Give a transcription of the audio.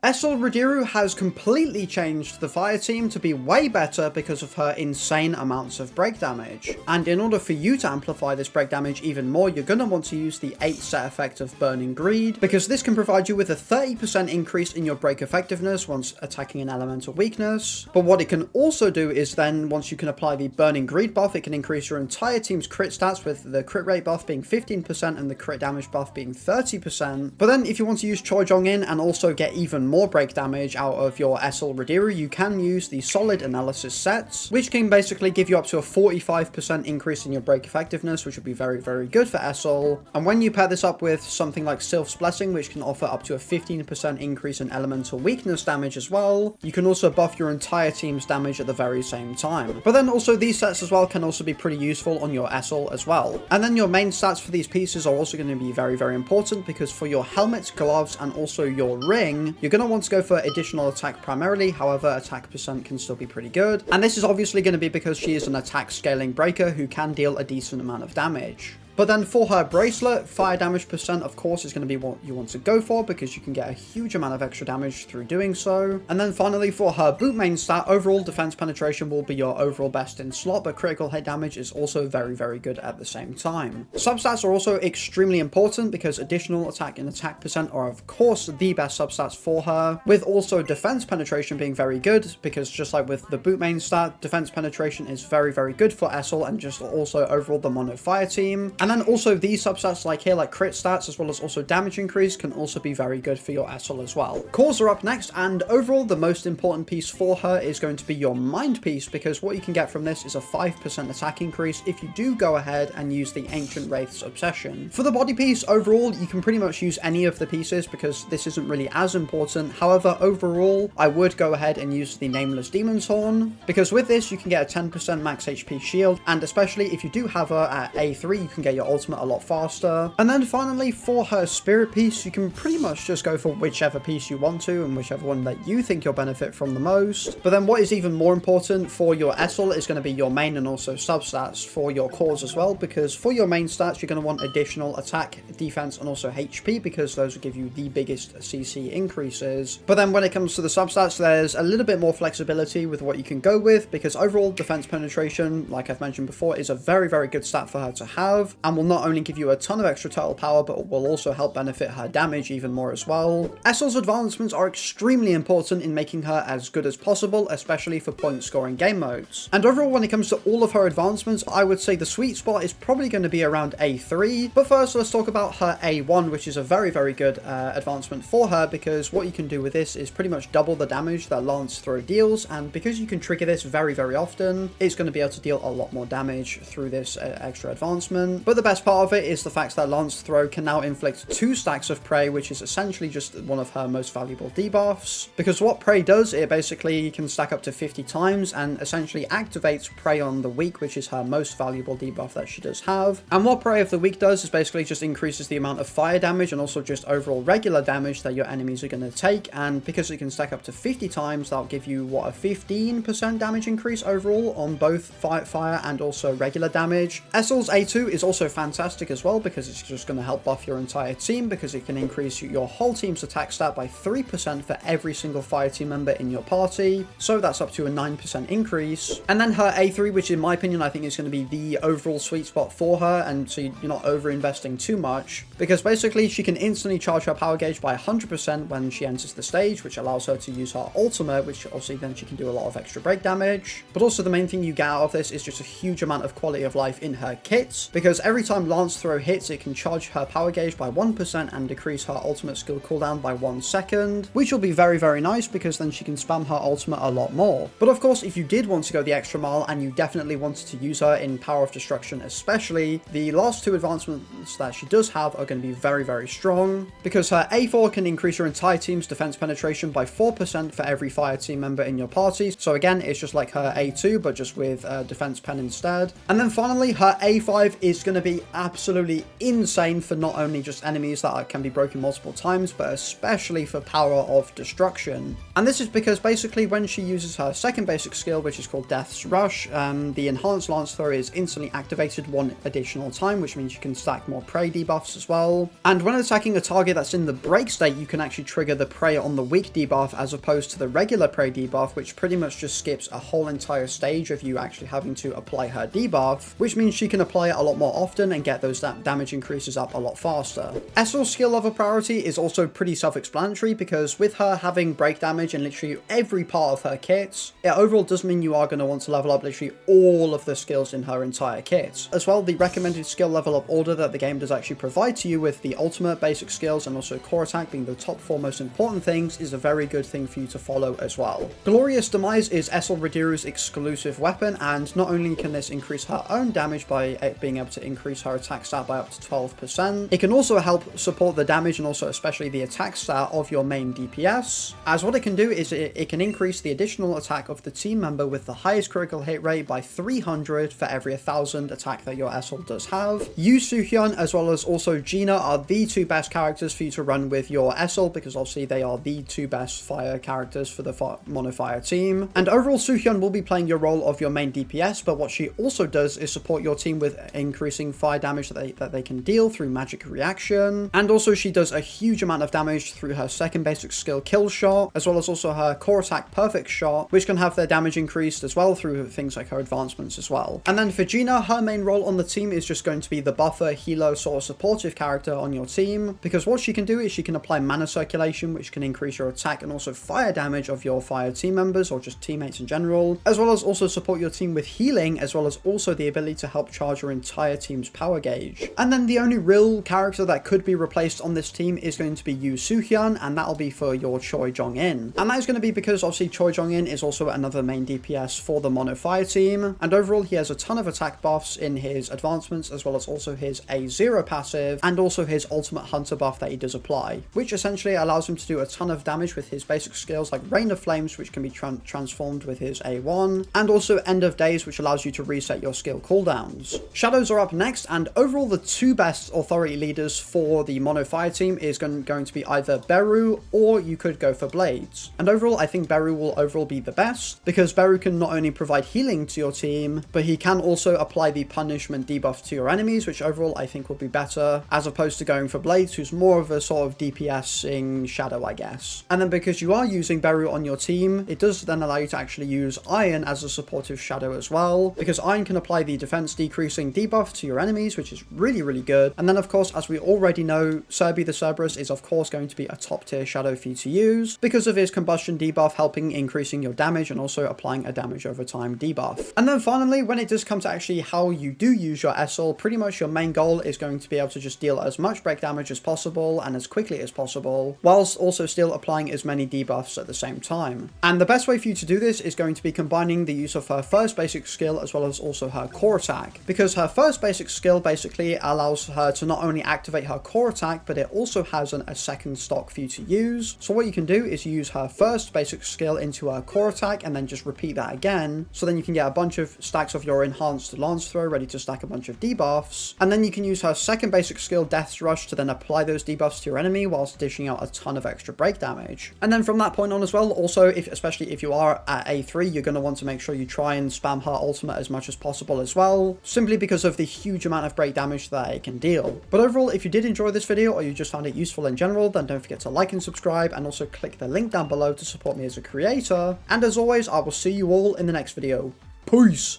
Esil Radiru has completely changed the fire team to be way better because of her insane amounts of break damage. And in order for you to amplify this break damage even more, you're going to want to use the 8 set effect of Burning Greed, because this can provide you with a 30% increase in your break effectiveness once attacking an elemental weakness. But what it can also do is then, once you can apply the Burning Greed buff, it can increase your entire team's crit stats, with the crit rate buff being 15% and the crit damage buff being 30%. But then if you want to use Choi Jong-in and also get even more break damage out of your Esil Radiru, you can use the Solid Analysis sets, which can basically give you up to a 45% increase in your break effectiveness, which would be very, very good for Esil. And when you pair this up with something like Sylph's Blessing, which can offer up to a 15% increase in elemental weakness damage as well, you can also buff your entire team's damage at the very same time. But then also these sets as well can also be pretty useful on your Esil as well. And then your main stats for these pieces are also going to be very, very important, because for your helmet, gloves, and also your ring, you're going to want to go for additional attack primarily. However, attack percent can still be pretty good. And this is obviously going to be because she is an attack scaling breaker who can deal a decent amount of damage. But then for her bracelet, fire damage percent, of course, is going to be what you want to go for, because you can get a huge amount of extra damage through doing so. And then finally, for her boot main stat, overall defense penetration will be your overall best in slot, but critical hit damage is also very, very good at the same time. Substats are also extremely important, because additional attack and attack percent are, of course, the best substats for her, with also defense penetration being very good, because just like with the boot main stat, defense penetration is very, very good for Esil and just also overall the mono fire team. And then also these substats like here, like crit stats, as well as also damage increase, can also be very good for your Esil as well. Cores are up next, and overall the most important piece for her is going to be your mind piece, because what you can get from this is a 5% attack increase if you do go ahead and use the Ancient Wraith's Obsession. For the body piece, overall you can pretty much use any of the pieces, because this isn't really as important. However, overall I would go ahead and use the Nameless Demon's Horn, because with this you can get a 10% max HP shield, and especially if you do have her at A3, you can get your ultimate a lot faster. And then finally, for her spirit piece, you can pretty much just go for whichever piece you want to, and whichever one that you think you'll benefit from the most. But then what is even more important for your Esil is going to be your main and also substats for your cores as well, because for your main stats you're going to want additional attack, defense, and also HP, because those will give you the biggest CC increases. But then when it comes to the substats, there's a little bit more flexibility with what you can go with, because overall defense penetration, like I've mentioned before, is a very, very good stat for her to have, and will not only give you a ton of extra total power, but will also help benefit her damage even more as well. Esil's advancements are extremely important in making her as good as possible, especially for point scoring game modes. And overall, when it comes to all of her advancements, I would say the sweet spot is probably going to be around A3. But first, let's talk about her A1, which is a very, very good advancement for her, because what you can do with this is pretty much double the damage that Lance Throw deals, and because you can trigger this very, very often, it's going to be able to deal a lot more damage through this extra advancement. But the best part of it is the fact that Lance Throw can now inflict 2 stacks of prey, which is essentially just one of her most valuable debuffs, because what prey does, it basically can stack up to 50 times and essentially activates Prey on the Weak, which is her most valuable debuff that she does have. And what Prey of the Weak does is basically just increases the amount of fire damage and also just overall regular damage that your enemies are going to take, and because it can stack up to 50 times, that'll give you, what, a 15% damage increase overall on both fire and also regular damage. Esil's A2 is also fantastic as well, because it's just going to help buff your entire team, because it can increase your whole team's attack stat by 3% for every single fire team member in your party, so that's up to a 9% increase. And then her A3, which in my opinion I think is going to be the overall sweet spot for her, and so you're not over investing too much, because basically she can instantly charge her power gauge by 100% when she enters the stage, which allows her to use her ultimate, which obviously then she can do a lot of extra break damage. But also the main thing you get out of this is just a huge amount of quality of life in her kits, because every time Lance Throw hits, it can charge her power gauge by 1% and decrease her ultimate skill cooldown by 1 second, which will be very, very nice, because then she can spam her ultimate a lot more. But of course, if you did want to go the extra mile and you definitely wanted to use her in Power of Destruction especially, the last 2 advancements that she does have are going to be very, very strong, because her A4 can increase your entire team's defense penetration by 4% for every fire team member in your party. So again, it's just like her A2, but just with defense pen instead. And then finally, her A5 is going to be absolutely insane for not only just enemies that can be broken multiple times, but especially for power of destruction. And this is because basically when she uses her second basic skill, which is called Death's Rush, the enhanced lance throw is instantly activated one additional time, which means you can stack more prey debuffs as well. And when attacking a target that's in the break state, you can actually trigger the prey on the weak debuff as opposed to the regular prey debuff, which pretty much just skips a whole entire stage of you actually having to apply her debuff, which means she can apply it a lot more often and get those damage increases up a lot faster. Esil's skill level priority is also pretty self-explanatory, because with her having break damage in literally every part of her kits, it overall does mean you are going to want to level up literally all of the skills in her entire kit. As well, the recommended skill level up order that the game does actually provide to you, with the ultimate, basic skills, and also core attack being the top 4 most important things, is a very good thing for you to follow as well. Glorious Demise is Esil Radiru's exclusive weapon, and not only can this increase her own damage by being able to increase her attack stat by up to 12%, it can also help support the damage and also especially the attack stat of your main DPS, as what it can do is it can increase the additional attack of the team member with the highest critical hit rate by 300 for every 1000 attack that your Esil does have. Yu Suhyun as well as also Gina are the two best characters for you to run with your Esil, because obviously they are the two best fire characters for the mono fire team. And overall, Suhyun will be playing your role of your main DPS, but what she also does is support your team with increasing fire damage that they can deal through magic reaction, and also she does a huge amount of damage through her second basic skill Kill Shot, as well as also her core attack Perfect Shot, which can have their damage increased as well through things like her advancements as well. And then for Gina, her main role on the team is just going to be the buffer, healer, sort of supportive character on your team, because what she can do is she can apply mana circulation, which can increase your attack and also fire damage of your fire team members or just teammates in general, as well as also support your team with healing, as well as also the ability to help charge your entire team's power gauge. And then the only real character that could be replaced on this team is going to be Yu Suhyun, and that'll be for your Choi Jong-in. And that is going to be because obviously Choi Jong-in is also another main DPS for the mono fire team, and overall he has a ton of attack buffs in his advancements, as well as also his A0 passive and also his ultimate hunter buff that he does apply, which essentially allows him to do a ton of damage with his basic skills like Rain of Flames, which can be transformed with his A1, and also End of Days, which allows you to reset your skill cooldowns. Shadows are up next, and overall the two best authority leaders for the mono fire team is going to be either Beru, or you could go for Blades. And overall I think Beru will overall be the best, because Beru can not only provide healing to your team, but he can also apply the punishment debuff to your enemies, which overall I think will be better, as opposed to going for Blades, who's more of a sort of DPSing Shadow, I guess. And then because you are using Beru on your team, it does then allow you to actually use Iron as a supportive Shadow as well, because Iron can apply the defense decreasing debuff to your enemies, which is really, really good. And then of course, as we already know, Serbi the Cerberus is of course going to be a top tier Shadow for you to use, because of his combustion debuff helping increasing your damage and also applying a damage over time debuff. And then finally, when it does come to actually how you do use your Esil, pretty much your main goal is going to be able to just deal as much break damage as possible and as quickly as possible, whilst also still applying as many debuffs at the same time. And the best way for you to do this is going to be combining the use of her first basic skill as well as also her core attack, because her first basic skill basically allows her to not only activate her core attack, but it also has a second stock for you to use. So what you can do is use her first basic skill into her core attack and then just repeat that again, so then you can get a bunch of stacks of your enhanced lance throw ready to stack a bunch of debuffs, and then you can use her second basic skill Death's Rush to then apply those debuffs to your enemy whilst dishing out a ton of extra break damage. And then from that point on as well, also especially if you are at A3, you're going to want to make sure you try and spam her ultimate as much as possible as well, simply because of the huge amount of break damage that it can deal. But overall, if you did enjoy this video or you just found it useful in general, then don't forget to like and subscribe, and also click the link down below to support me as a creator. And as always, I will see you all in the next video. Peace!